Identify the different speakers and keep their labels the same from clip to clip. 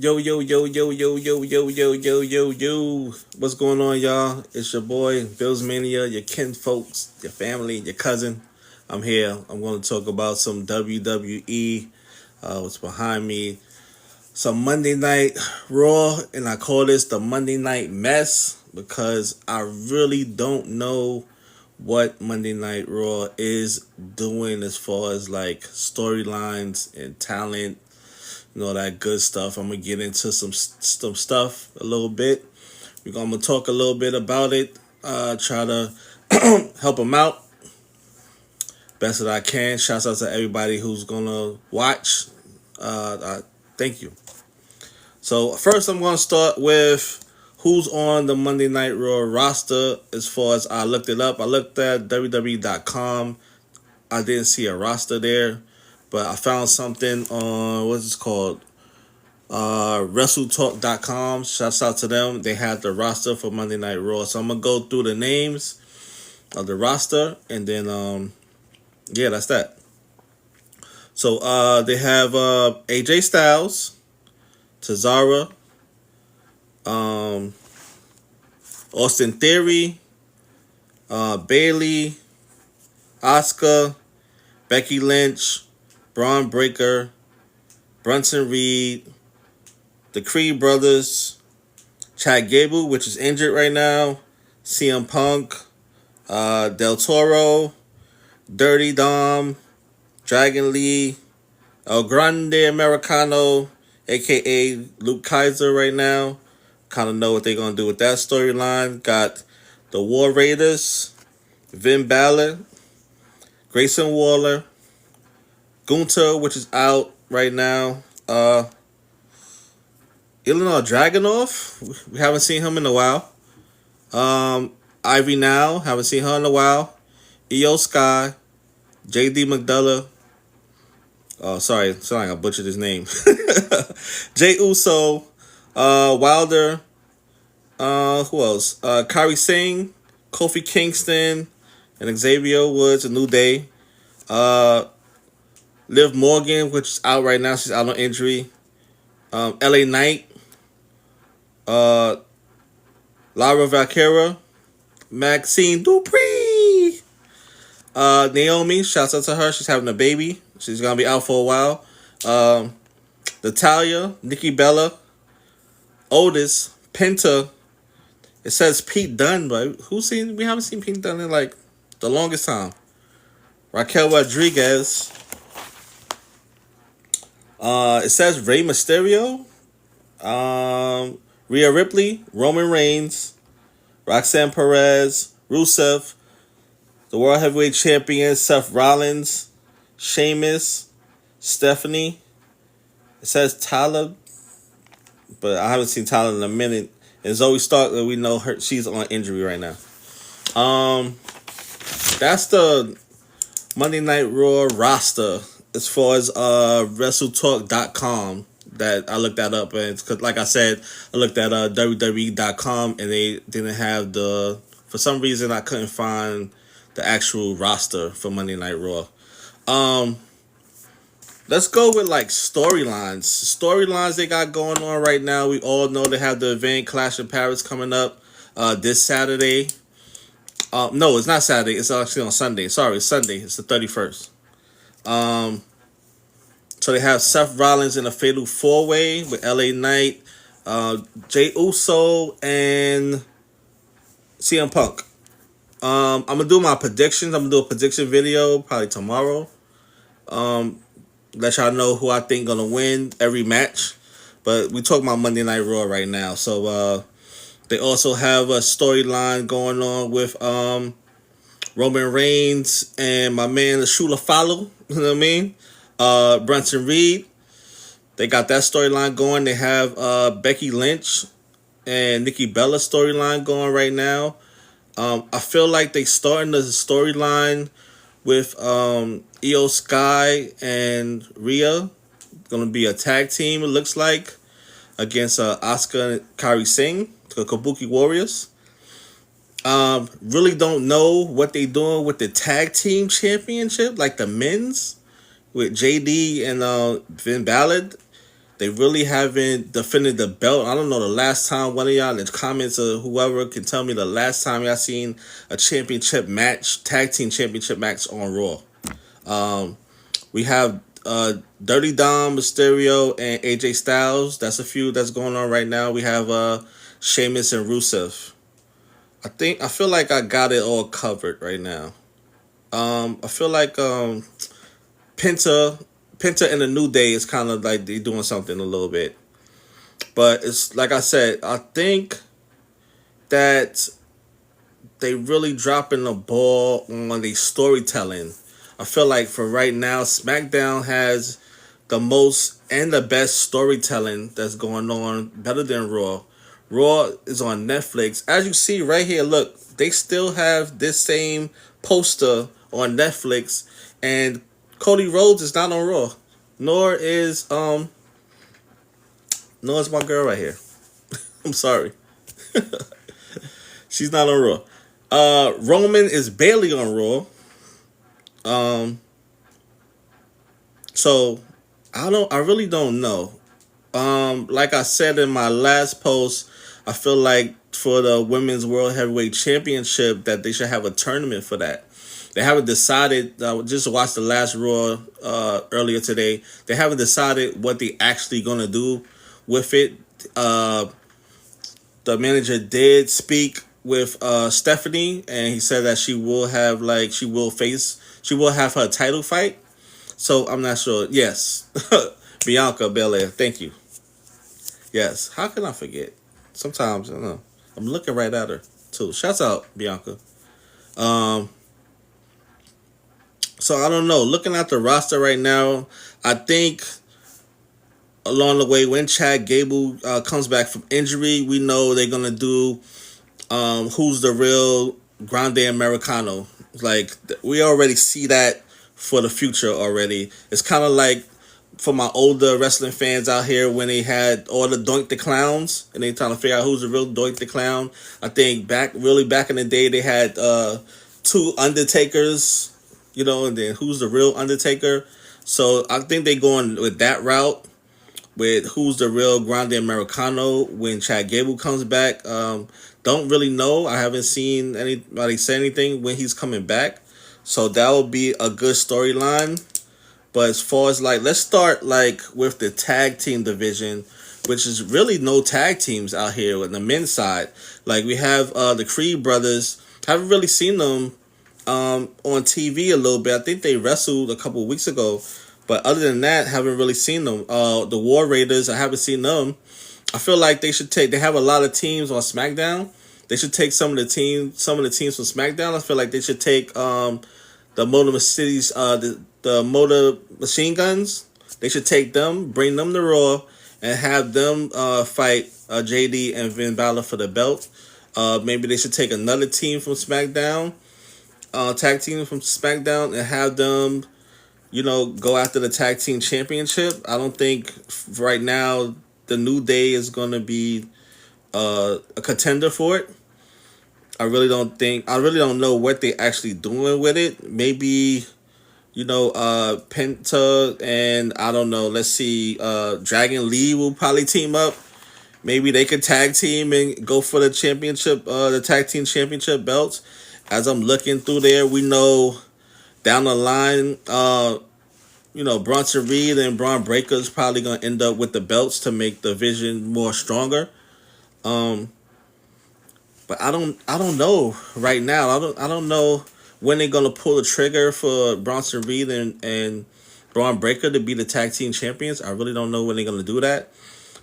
Speaker 1: Yo, yo, yo, yo, yo, yo, yo, yo, yo, yo, yo. What's going on, y'all? It's your boy, Bills Mania, your kin folks, your family, your cousin. I'm here. I'm going to talk about some WWE, what's behind me. Some Monday Night Raw, and I call this the Monday Night Mess because I really don't know what Monday Night Raw is doing as far as like storylines and talent and all that good stuff. I'm gonna get into some stuff a little bit. I'm gonna talk a little bit about it. Try to help them out best that I can. Shouts out to everybody who's gonna watch. Thank you. So first, I'm gonna start with who's on the Monday Night Raw roster. As far as I looked it up, I looked at WWE.com. I didn't see a roster there, but I found something on what's it called WrestleTalk.com. Shouts out to them. They had the roster for Monday Night Raw. So I'm gonna go through the names of the roster and then yeah, that's that. So they have AJ Styles, Cesaro, um, Austin Theory, Bailey, Asuka, Becky Lynch, Braun Breaker, Brunson Reed, the Creed brothers, Chad Gable, which is injured right now, CM Punk, Del Toro, Dirty Dom, Dragon Lee, El Grande Americano, aka Luke Kaiser right now. Kind of know what they're going to do with that storyline. Got the War Raiders, Finn Balor, Grayson Waller, Gunther, which is out right now. Illinois Dragunov, we haven't seen him in a while. Ivy Now, haven't seen her in a while. Io Sky, JD McDullough. Oh, sorry I butchered his name. Jay Uso, Wilder. Who else? Kyrie Singh, Kofi Kingston, and Xavier Woods. A New Day. Liv Morgan, which is out right now. She's out on injury. LA Knight. Lara Valkyra. Maxine Dupree. Naomi, shouts out to her. She's having a baby. She's gonna be out for a while. Natalia, Nikki Bella, Otis, Penta. It says Pete Dunne, but we haven't seen Pete Dunne in like the longest time. Raquel Rodriguez. It says Rey Mysterio. Rhea Ripley, Roman Reigns, Roxanne Perez, Rusev, the World Heavyweight Champion, Seth Rollins, Sheamus, Stephanie. It says Tyler, but I haven't seen Tyler in a minute. And Zoe Stark, we know she's on injury right now. That's the Monday Night Raw roster as far as WrestleTalk.com that I looked that up. And because, like I said, I looked at WWE.com and they didn't have for some reason I couldn't find the actual roster for Monday Night Raw. Let's go with like storylines. Storylines they got going on right now. We all know they have the event Clash of Paris coming up this Saturday. No, it's not Saturday. It's actually on Sunday. Sorry, it's Sunday. It's the 31st. So they have Seth Rollins in a fatal 4-way with LA Knight, Jey Uso, and CM Punk. I'm gonna do my predictions. I'm gonna do a prediction video probably tomorrow. Let y'all know who I think gonna win every match. But we talking about Monday Night Raw right now. So they also have a storyline going on with Roman Reigns and my man Shula Follow. You know what I mean? Brunson Reed. They got that storyline going. They have Becky Lynch and Nikki Bella storyline going right now. I feel like they starting the storyline with Io Sky and Rhea. Gonna be a tag team, it looks like, against Asuka and Kairi Singh, the Kabuki Warriors. Really don't know what they doing with the tag team championship, like the men's with JD and Finn Balor. They really haven't defended the belt. I don't know the last time, one of y'all in the comments or whoever can tell me the last time y'all seen a championship match, tag team championship match on Raw. We have Dirty Dom, Mysterio, and AJ Styles. That's a feud that's going on right now. We have Sheamus and Rusev. I feel like I got it all covered right now. I feel like Penta and the New Day is kind of like they doing something a little bit. But it's like I said, I think that they really dropping the ball on the storytelling. I feel like for right now, SmackDown has the most and the best storytelling that's going on, better than Raw. Raw is on Netflix. As you see right here, look, they still have this same poster on Netflix, and Cody Rhodes is not on Raw. Nor is my girl right here. I'm sorry. She's not on Raw. Roman is barely on Raw. So I really don't know. Like I said in my last post, I feel like for the Women's World Heavyweight Championship that they should have a tournament for that. They haven't decided. Just watched the last Raw earlier today. They haven't decided what they actually gonna do with it. The manager did speak with Stephanie, and he said that she will have her title fight. So I'm not sure. Yes, Bianca Belair. Thank you. Yes. How can I forget? Sometimes I don't know. I'm looking right at her too. Shouts out Bianca. So I don't know. Looking at the roster right now, I think along the way when Chad Gable comes back from injury, we know they're gonna do who's the real Grande Americano. Like we already see that for the future already. It's kind of like for my older wrestling fans out here when they had all the Doink the Clowns and they trying to figure out who's the real Doink the Clown. I think back in the day they had two Undertakers, and then who's the real Undertaker. So I think they going with that route with who's the real Grande Americano when Chad Gable comes back. Don't really know. I haven't seen anybody say anything when he's coming back. So that will be a good storyline. But as far as let's start with the tag team division, which is really no tag teams out here on the men's side. Like we have the Creed brothers. Haven't really seen them on TV a little bit. I think they wrestled a couple of weeks ago. But other than that, haven't really seen them. The War Raiders, I haven't seen them. I feel like they have a lot of teams on SmackDown. They should take some of the teams from SmackDown. I feel like they should take the Motor Cities, the Motor Machine Guns. They should take them, bring them to Raw, and have them fight JD and Finn Balor for the belt. Maybe they should take another team from SmackDown, tag team from SmackDown, and have them, go after the tag team championship. I don't think right now the New Day is going to be a contender for it. I really don't know what they actually doing with it. Maybe, Penta and I don't know. Let's see. Dragon Lee will probably team up. Maybe they could tag team and go for the championship, the tag team championship belts. As I'm looking through there, we know down the line, Bronson Reed and Braun Breaker is probably gonna end up with the belts to make the division more stronger. But I don't know right now. I don't know when they're gonna pull the trigger for Bronson Reed and Braun Breaker to be the tag team champions. I really don't know when they're gonna do that.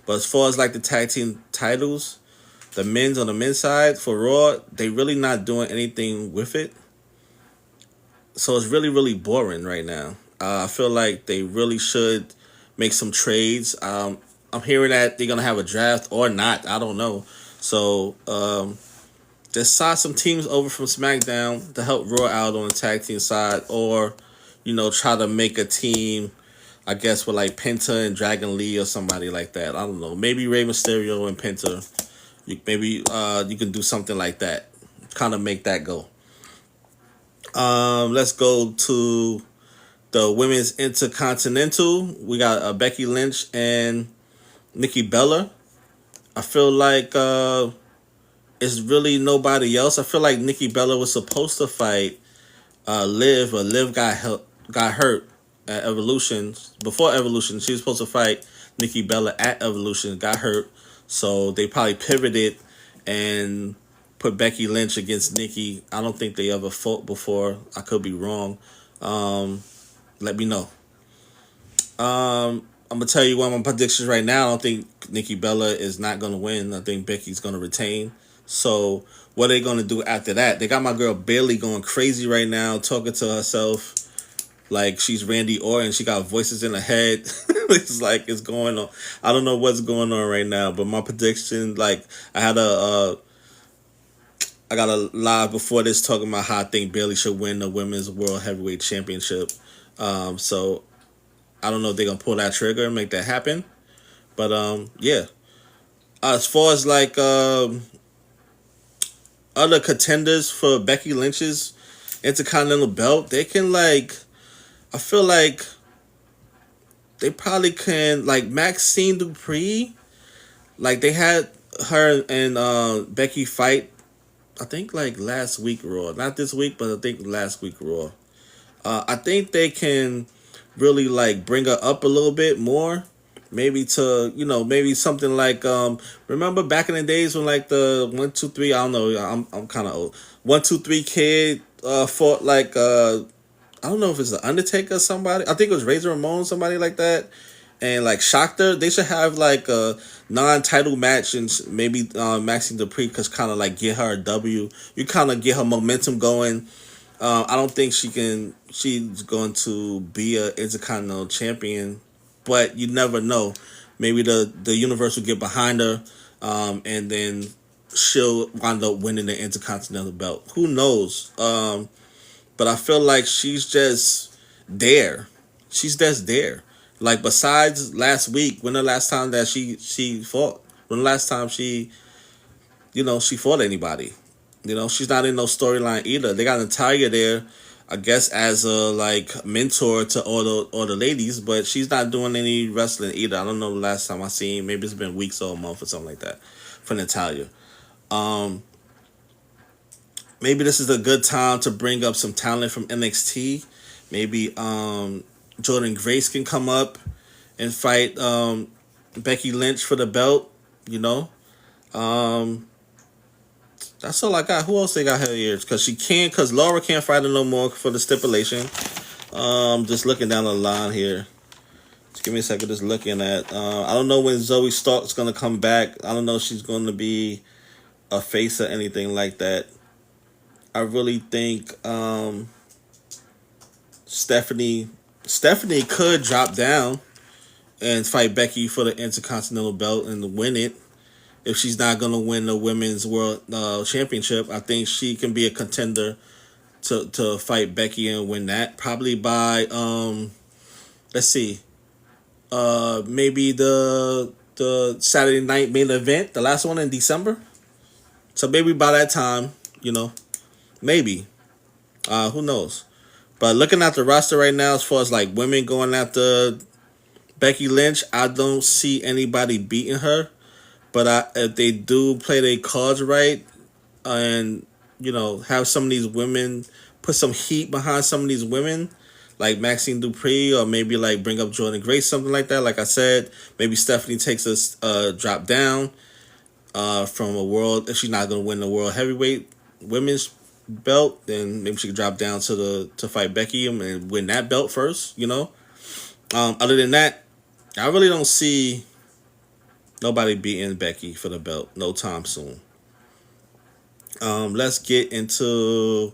Speaker 1: But as far as the tag team titles, the men's on the men's side for Raw, they really not doing anything with it. So it's really, really boring right now. I feel like they really should make some trades. I'm hearing that they're gonna have a draft or not. I don't know. So just sign some teams over from SmackDown to help Raw out on the tag team side, or try to make a team, I guess, with Penta and Dragon Lee or somebody like that. I don't know. Maybe Rey Mysterio and Penta. Maybe you can do something like that. Kind of make that go. Let's go to the Women's Intercontinental. We got Becky Lynch and Nikki Bella. I feel like it's really nobody else. I feel like Nikki Bella was supposed to fight Liv, but Liv got hurt at Evolution. Before Evolution, she was supposed to fight Nikki Bella at Evolution, got hurt, so they probably pivoted and put Becky Lynch against Nikki. I don't think they ever fought before. I could be wrong. Let me know. I'm gonna tell you one of my predictions right now. I don't think Nikki Bella is not gonna win. I think Becky's gonna retain. So what are they gonna do after that? They got my girl Bailey going crazy right now, talking to herself like she's Randy Orton. She got voices in her head. It's like it's going on. I don't know what's going on right now, but my prediction, like I got a live before this talking about how I think Bailey should win the Women's World Heavyweight Championship. So I don't know if they're gonna pull that trigger and make that happen. But yeah. As far as like other contenders for Becky Lynch's Intercontinental belt, they can like I feel like they probably can like Maxine Dupree. Like they had her and Becky fight. I think like last week Raw, not this week, but I think last week Raw. I think they can really like bring her up a little bit more. Maybe to maybe something like remember back in the days when like the 1 2 3, I don't know, I'm kind of old, 1 2 3 kid fought like I don't know if it's the Undertaker or somebody. I think it was Razor Ramon, somebody like that, and like Shakhtar. They should have like a non-title match and maybe Maxine Dupree cause kind of like get her a W. You kind of get her momentum going. I don't think she's going to be a Intercontinental champion, but you never know. Maybe the universe will get behind her, and then she'll wind up winning the Intercontinental belt. Who knows? But I feel like she's just there. She's just there. Like besides last week, when the last time that she fought? When the last time she fought anybody? She's not in no storyline either. They got Natalya there, I guess, as a like mentor to all the ladies, but she's not doing any wrestling either. I don't know the last time I seen. Maybe it's been weeks or a month or something like that for Natalya. Maybe this is a good time to bring up some talent from NXT. Maybe Jordan Grace can come up and fight Becky Lynch for the belt. That's all I got. Who else they got here? Because Laura can't fight her no more for the stipulation. Just looking down the line here. Just give me a second. Just looking at. I don't know when Zoe Stark's gonna come back. I don't know if she's gonna be a face or anything like that. I really think Stephanie could drop down and fight Becky for the Intercontinental belt and win it. If she's not going to win the Women's World Championship, I think she can be a contender to fight Becky and win that. Probably by, let's see, maybe the Saturday night main event, the last one in December. So maybe by that time, maybe. Who knows? But looking at the roster right now, as far as like women going after Becky Lynch, I don't see anybody beating her. But if they do play their cards right and, have some of these women, put some heat behind some of these women, like Maxine Dupree, or maybe like bring up Jordan Grace, something like that. Like I said, maybe Stephanie takes a drop down from a world. If she's not going to win the World Heavyweight Women's belt, then maybe she could drop down to fight Becky and win that belt first, Other than that, I really don't see nobody beating Becky for the belt no time soon. Let's get into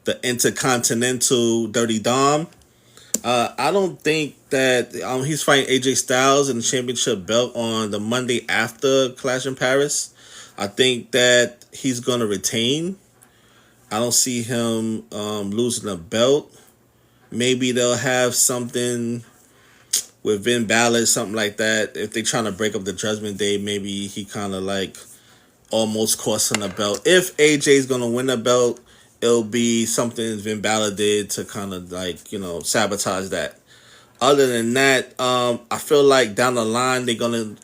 Speaker 1: the Intercontinental Dirty Dom. I don't think that he's fighting AJ Styles in the championship belt on the Monday after Clash in Paris. I think that he's going to retain. I don't see him losing the belt. Maybe they'll have something with Finn Balor, something like that. If they're trying to break up the Judgment Day, maybe he kind of like almost costs him the belt. If AJ's going to win the belt, it'll be something Finn Balor did to kind of like, sabotage that. Other than that, I feel like down the line they're going to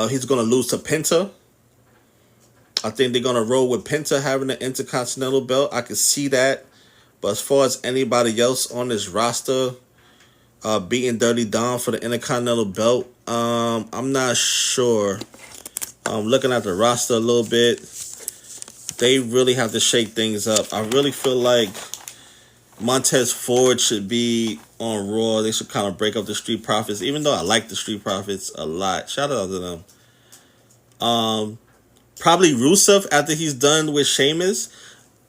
Speaker 1: He's gonna lose to Penta. I think they're gonna roll with Penta having the Intercontinental belt. I can see that. But as far as anybody else on this roster beating Dirty Dom for the Intercontinental belt, I'm not sure. Looking at the roster a little bit, they really have to shake things up. I really feel like Montez Ford should be on Raw. They should kind of break up the Street Profits, even though I like the Street Profits a lot. Shout out to them. Probably Rusev after he's done with Sheamus.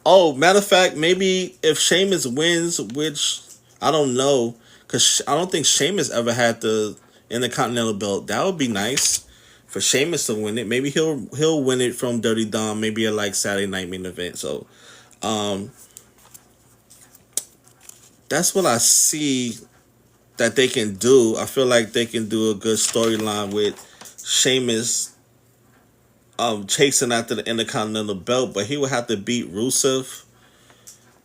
Speaker 1: Oh, matter of fact, maybe if Sheamus wins, which I don't know, because I don't think Sheamus ever had the Intercontinental belt. That would be nice for Sheamus to win it. Maybe he'll win it from Dirty Dom, maybe a like Saturday Night Main Event. So, that's what I see that they can do. I feel like they can do a good storyline with Sheamus chasing after the Intercontinental belt, but he would have to beat Rusev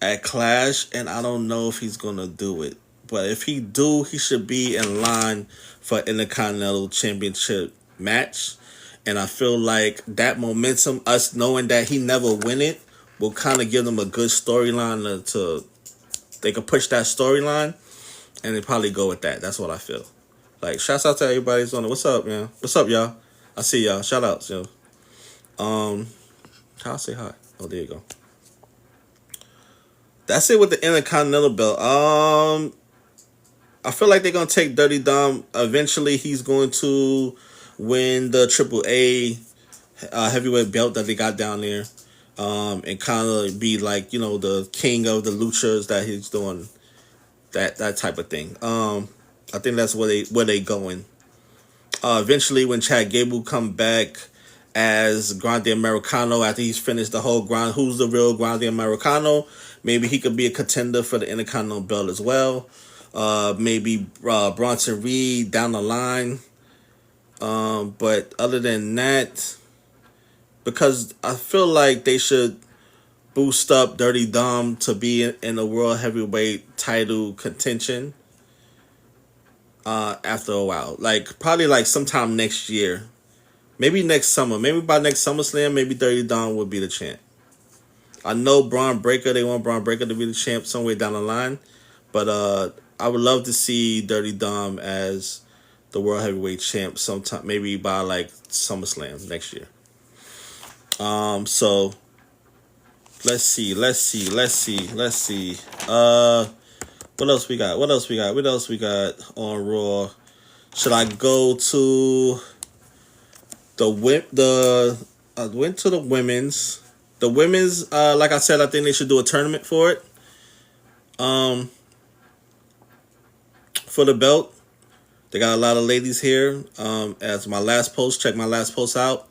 Speaker 1: at Clash, and I don't know if he's gonna do it. But if he do, he should be in line for Intercontinental Championship match. And I feel like that momentum, us knowing that he never win it, will kind of give them a good storyline to they could push that storyline, and they probably go with that. That's what I feel. Like, shouts out to everybody who's on it. What's up, man? What's up, y'all? I see y'all. Shout outs, yo. I'll say hi. Oh, there you go. That's it with the Intercontinental belt. I feel like they're gonna take Dirty Dom. Eventually, he's going to win the AAA heavyweight belt that they got down there, and kind of be like, you know, the king of the luchas that he's doing, that type of thing. I think that's where they going. Eventually, when Chad Gable come back as Grande Americano after he's finished the whole grind, who's the real Grande Americano? Maybe he could be a contender for the Intercontinental belt as well. Maybe Bronson Reed down the line. But other than that, because I feel like they should boost up Dirty Dom to be in the World Heavyweight title contention after a while. Like, probably like sometime next year. Maybe next summer. Maybe by next SummerSlam, maybe Dirty Dom would be the champ. I know Braun Breaker, they want Braun Breaker to be the champ somewhere down the line. But I would love to see Dirty Dom as the World Heavyweight champ sometime, maybe by like SummerSlam next year. So let's see. What else we got? What else we got on Raw? Should I go to I went to the women's. The women's, like I said, I think they should do a tournament for it. For the belt. They got a lot of ladies here. As my last post, check my last post out,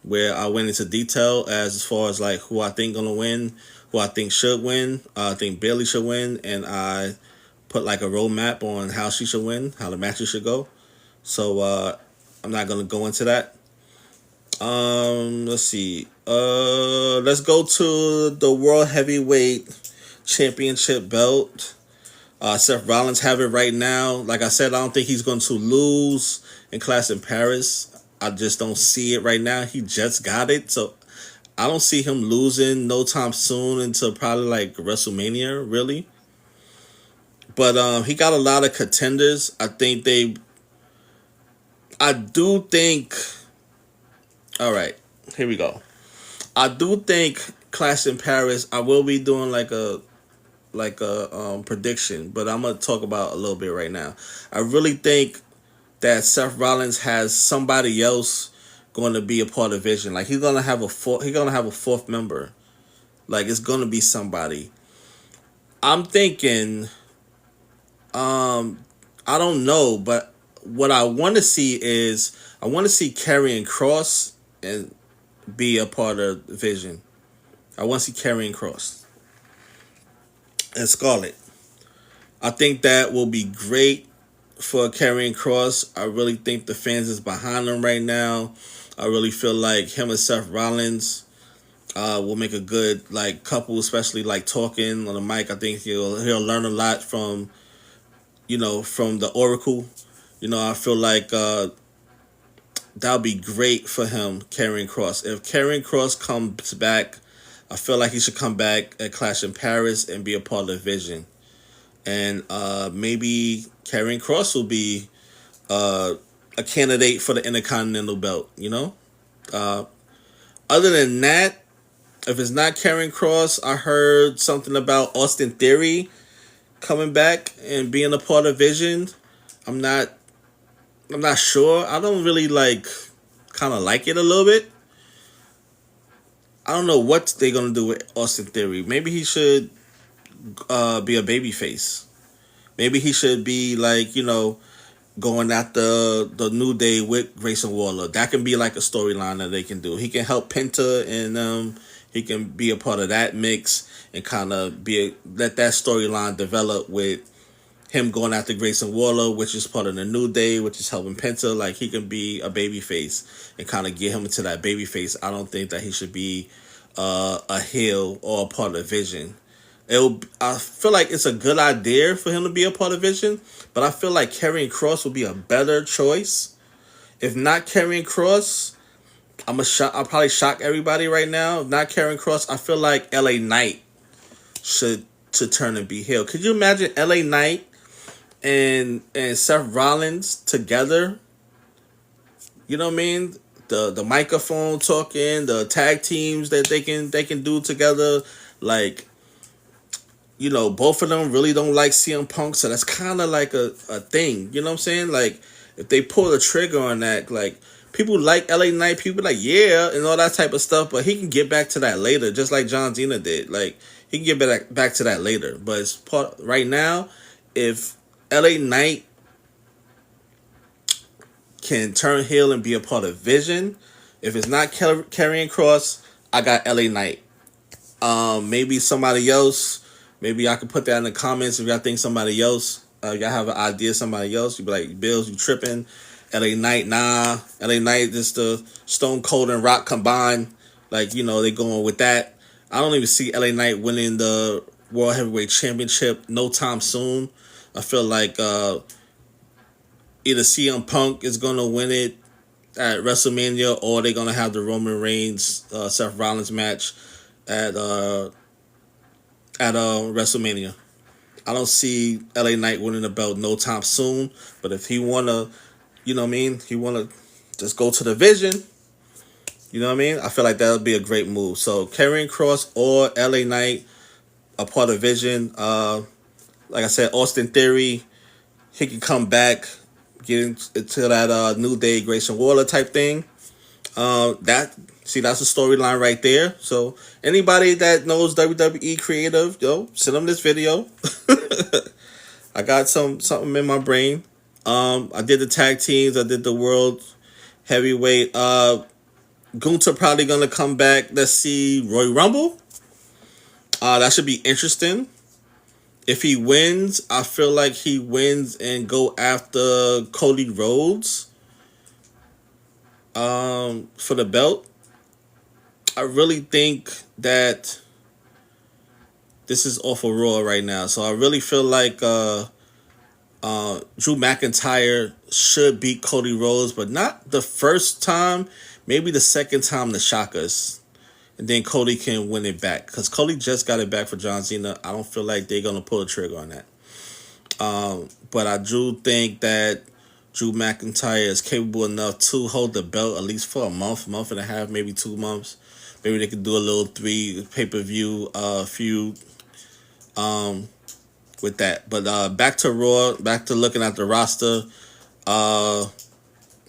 Speaker 1: where I went into detail as far as like who I think gonna win, who I think should win. I think Bayley should win, and I put like a roadmap on how she should win, how the matches should go. So I'm not gonna go into that. Let's see. Let's go to the World Heavyweight Championship belt. Seth Rollins have it right now. Like I said, I don't think he's going to lose in Clash in Paris. I just don't see it right now. He just got it, so I don't see him losing no time soon until probably like WrestleMania, really. But he got a lot of contenders. I do think. All right, here we go. I do think Clash in Paris. I will be doing like a prediction, but I'm gonna talk about a little bit right now. I really think that Seth Rollins has somebody else going to be a part of Vision. Like he's gonna have a fourth member. Like it's gonna be somebody. I'm thinking. I don't know, but what I want to see is I want to see Karrion Kross and be a part of Vision. I want to see Karrion Kross and Scarlett. I think that will be great for Karrion Kross. I really think the fans is behind him right now. I really feel like him and Seth Rollins will make a good like couple, especially like talking on the mic. I think he'll learn a lot from the Oracle. I feel like that'll be great for him, Karrion Kross. If Karrion Kross comes back, I feel like he should come back at Clash in Paris and be a part of the Vision. And maybe Karrion Kross will be a candidate for the Intercontinental Belt, you know? Other than that, if it's not Karrion Kross, I heard something about Austin Theory coming back and being a part of Vision. I'm not sure. I don't really kind of like it a little bit. I don't know what they're gonna do with Austin Theory. Maybe he should be a babyface. Maybe he should be going after the New Day with Grayson Waller. That can be like a storyline that they can do. He can help Penta and he can be a part of that mix and kind of let that storyline develop with him going after Grayson Waller, which is part of the New Day, which is helping Penta. Like, he can be a babyface and kind of get him into that babyface. I don't think that he should be a heel or a part of Vision. I feel like it's a good idea for him to be a part of Vision, but I feel like Karrion Kross would be a better choice. If not Karrion Kross, I'll probably shock everybody right now. If not Karrion Kross, I feel like LA Knight should turn and be heel. Could you imagine LA Knight and Seth Rollins together? You know what I mean? The microphone talking, the tag teams that they can do together. Like, you know, both of them really don't like CM Punk, so that's kind of like a thing. You know what I'm saying? Like, if they pull the trigger on that, like, people like LA Knight, people like, yeah, and all that type of stuff, but he can get back to that later, just like John Cena did. Like, he can get back to that later. But it's right now, if LA Knight can turn heel and be a part of Vision, if it's not Karrion Kross, I got LA Knight. Maybe somebody else. Maybe I can put that in the comments if y'all think somebody else. Y'all have an idea of somebody else. You be like, Bills, you tripping. LA Knight, nah. LA Knight is the Stone Cold and Rock combined. Like, you know, they going with that. I don't even see LA Knight winning the World Heavyweight Championship no time soon. I feel like either CM Punk is going to win it at WrestleMania, or they're going to have the Roman Reigns, Seth Rollins match at WrestleMania. I don't see LA Knight winning the belt no time soon, but if he want to, you know what I mean, he want to just go to the Vision, you know what I mean, I feel like that would be a great move. So Karrion Kross or LA Knight, a part of Vision. Like I said, Austin Theory, he can come back, get into that New Day Grayson Waller type thing. That's a storyline right there. So anybody that knows WWE creative, send them this video. I got something in my brain. I did the tag teams. I did the world heavyweight. Gunther probably gonna come back. Let's see, Royal Rumble. That should be interesting. If he wins, I feel like he wins and go after Cody Rhodes for the belt. I really think that this is off of Raw right now. So I really feel like Drew McIntyre should beat Cody Rhodes, but not the first time. Maybe the second time to shock us. And then Cody can win it back. Because Cody just got it back for John Cena. I don't feel like they're going to pull the trigger on that. But I do think that Drew McIntyre is capable enough to hold the belt at least for a month and a half, maybe 2 months. Maybe they could do a little 3 pay-per-view feud with that. But back to Raw, back to looking at the roster.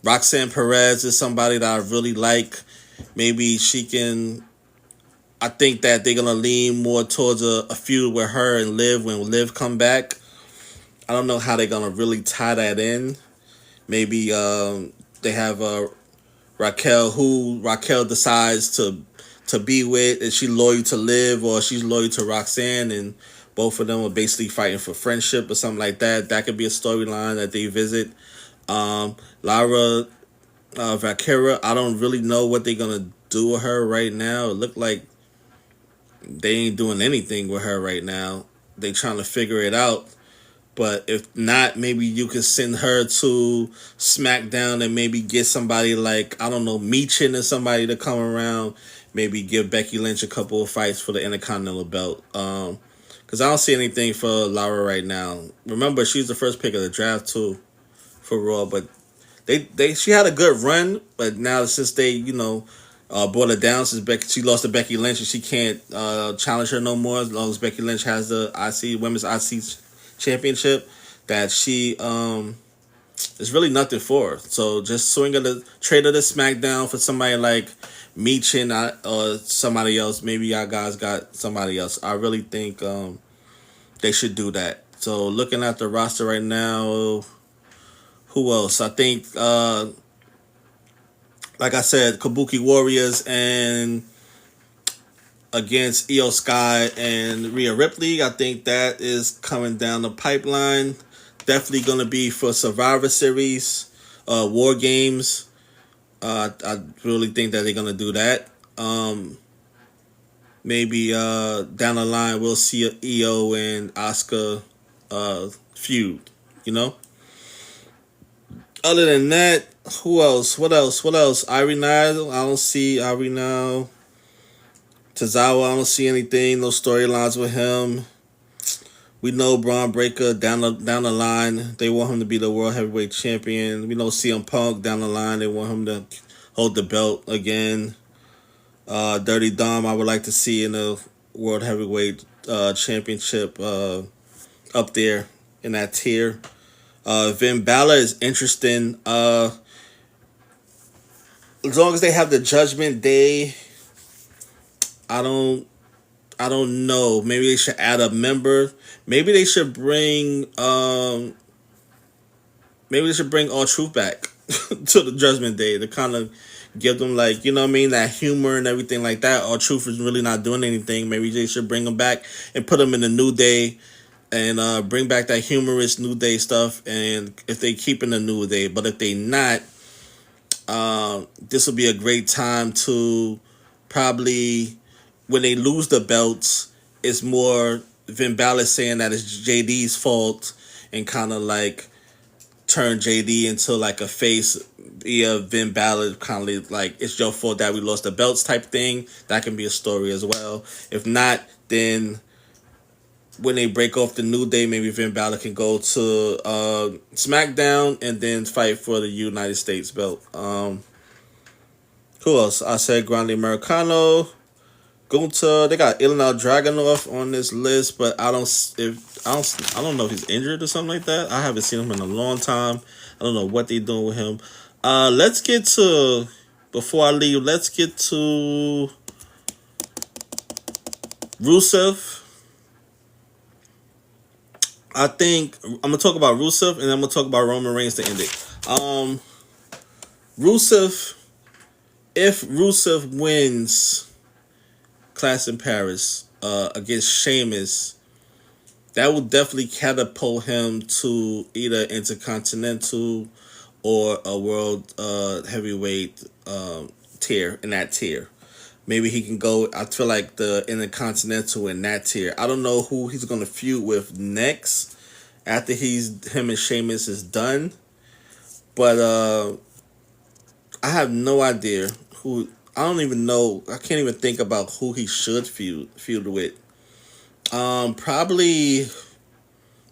Speaker 1: Roxanne Perez is somebody that I really like. Maybe she can... I think that they're going to lean more towards a feud with her and Liv when Liv come back. I don't know how they're going to really tie that in. Maybe they have Raquel, who Raquel decides to be with. Is she loyal to Liv or she's loyal to Roxanne? And both of them are basically fighting for friendship or something like that. That could be a storyline that they visit. Lara Valkyria, I don't really know what they're going to do with her right now. It looked like they ain't doing anything with her right now. They trying to figure it out. But if not, maybe you could send her to SmackDown and maybe get somebody like, I don't know, Meechin or somebody to come around. Maybe give Becky Lynch a couple of fights for the Intercontinental belt. Because I don't see anything for Lara right now. Remember, she's the first pick of the draft too for Raw, but she had a good run, but now since they brought her down, since she lost to Becky Lynch and she can't challenge her no more as long as Becky Lynch has the Women's IC championship, that she is really nothing for her. So just trade her to SmackDown for somebody like Meechin or somebody else. Maybe y'all guys got somebody else. I really think they should do that. So looking at the roster right now, who else? I think, like I said, Kabuki Warriors and against Io Sky and Rhea Ripley. I think that is coming down the pipeline. Definitely going to be for Survivor Series, War Games. I really think that they're going to do that. Maybe down the line we'll see Io and Asuka feud, you know? Other than that, who else? What else? Irie, I don't see Irie now. Tozawa, I don't see anything. No storylines with him. We know Braun Breaker down the line. They want him to be the World Heavyweight Champion. We know CM Punk down the line. They want him to hold the belt again. Dirty Dom, I would like to see in the World Heavyweight Championship up there in that tier. Finn Balor is interesting. As long as they have the Judgment Day, I don't know. Maybe they should add a member. Maybe they should bring R-Truth back to the Judgment Day to kind of give them, like, you know what I mean, that humor and everything like that. R-Truth is really not doing anything. Maybe they should bring him back and put him in the New Day and bring back that humorous New Day stuff. And if they keep in the New Day, but if they not, this will be a great time to probably, when they lose the belts, it's more Finn Balor saying that it's JD's fault and kind of like turn JD into like a face. Yeah, Finn Balor kind of like, it's your fault that we lost the belts type thing. That can be a story as well. If not, then when they break off the New Day, maybe Finn Balor can go to SmackDown and then fight for the United States belt. Who else? I said Grande Americano. Gunta, they got Ilya Dragunov on this list, but I don't know if he's injured or something like that. I haven't seen him in a long time. I don't know what they're doing with him. Let's get to, before I leave, let's get to Rusev. I think I'm gonna talk about Rusev and I'm gonna talk about Roman Reigns to end it. Rusev, if Rusev wins Clash in Paris against Sheamus, that will definitely catapult him to either Intercontinental or a World Heavyweight tier, in that tier. Maybe he can go, I feel like, the Intercontinental in that tier. I don't know who he's going to feud with next after him and Sheamus is done. But I have no idea who. I don't even know. I can't even think about who he should feud with. Probably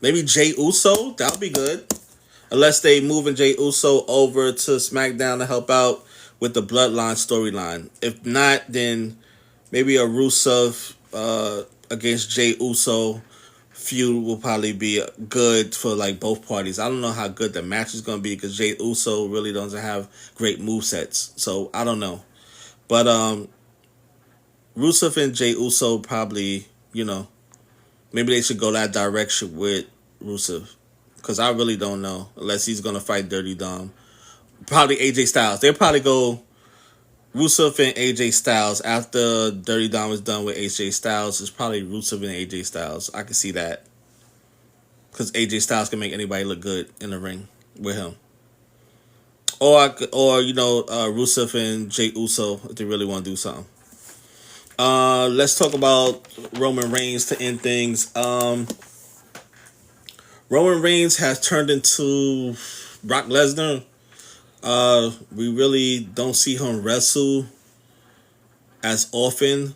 Speaker 1: maybe Jey Uso. That'll be good. Unless they moving Jey Uso over to SmackDown to help out with the Bloodline storyline. If not, then maybe a Rusev against Jey Uso feud will probably be good for like both parties. I don't know how good the match is going to be because Jey Uso really doesn't have great movesets. So I don't know. But Rusev and Jey Uso probably, maybe they should go that direction with Rusev. Because I really don't know. Unless he's going to fight Dirty Dom. Probably AJ Styles. They'll probably go Rusev and AJ Styles. After Dirty Dom is done with AJ Styles, it's probably Rusev and AJ Styles. I can see that. Because AJ Styles can make anybody look good in the ring with him. Or Rusev and Jey Uso if they really want to do something. Let's talk about Roman Reigns to end things. Roman Reigns has turned into Brock Lesnar. We really don't see him wrestle as often.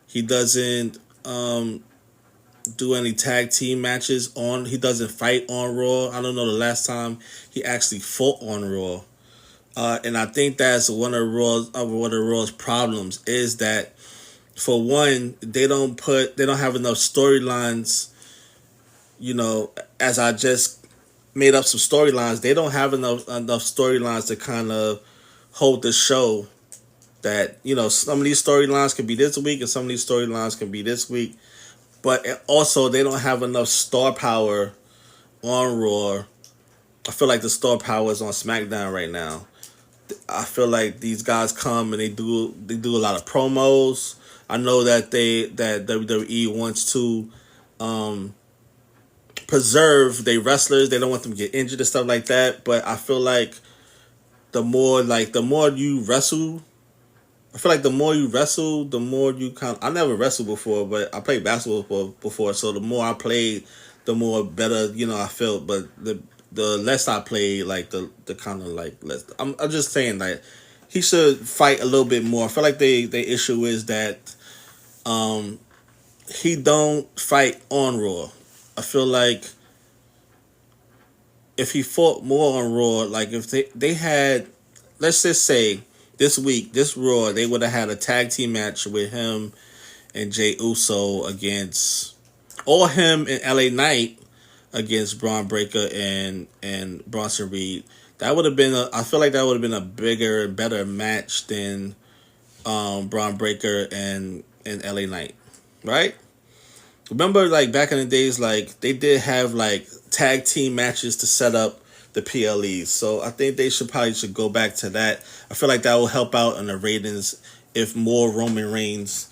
Speaker 1: He doesn't do any tag team matches on. He doesn't fight on Raw. I don't know the last time he actually fought on Raw. And I think that's one of Raw's problems is that, for one, they don't have enough storylines. You know, as I just made up some storylines, they don't have enough storylines to kind of hold the show. That, you know, some of these storylines can be this week and some of these storylines can be this week, but also they don't have enough star power on Raw. I feel like the star power is on SmackDown right now. I feel like these guys come and they do a lot of promos. I know that WWE wants to preserve their wrestlers. They don't want them to get injured and stuff like that. But I feel like the more you wrestle, the more you kind of, I never wrestled before, but I played basketball before. So the more I played, the more better, you know, I felt. But the less I played, like the kind of like less. I'm just saying, like, he should fight a little bit more. I feel like the issue is that he don't fight on Raw. I feel like if he fought more on Raw, like if they had, let's just say this week, this Raw, they would have had a tag team match with him and Jey Uso against, or him and LA Knight against Braun Breaker and Bronson Reed. That would have been I feel like that would have been a bigger and better match than Braun Breaker and LA Knight, right? Remember, like, back in the days, like, they did have like tag team matches to set up the PLEs. So I think they should go back to that. I feel like that will help out in the ratings if more Roman Reigns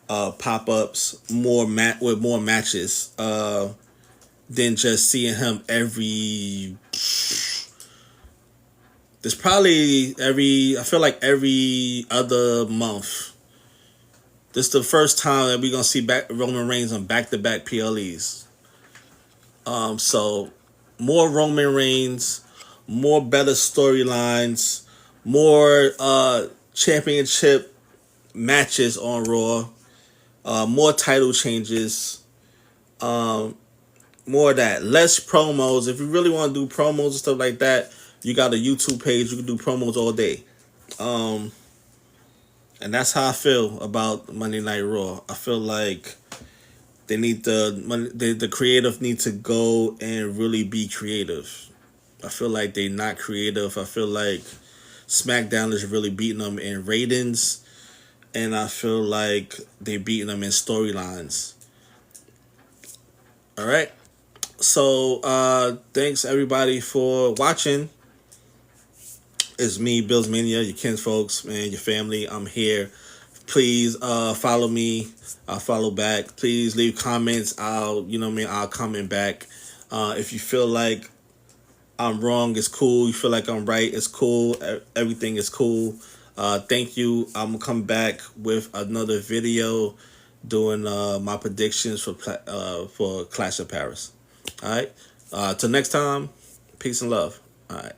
Speaker 1: pop-ups, with more matches than just seeing him every. There's probably I feel like every other month. This is the first time that we're gonna see Roman Reigns on back-to-back PLEs. So more Roman Reigns, more better storylines, more championship matches on Raw, more title changes, more of that, less promos. If you really want to do promos and stuff like that, you got a YouTube page. You can do promos all day. And that's how I feel about Monday Night Raw. I feel like they need the creative need to go and really be creative. I feel like they're not creative. I feel like SmackDown is really beating them in ratings, and I feel like they're beating them in storylines. All right. So thanks everybody for watching. It's me, Bills Mania, your kinsfolks, man, your family. I'm here. Please follow me. I'll follow back. Please leave comments. I'll comment back. If you feel like I'm wrong, it's cool. You feel like I'm right, it's cool. Everything is cool. Thank you. I'm gonna come back with another video doing my predictions for Clash of Paris. All right. Till next time. Peace and love. All right.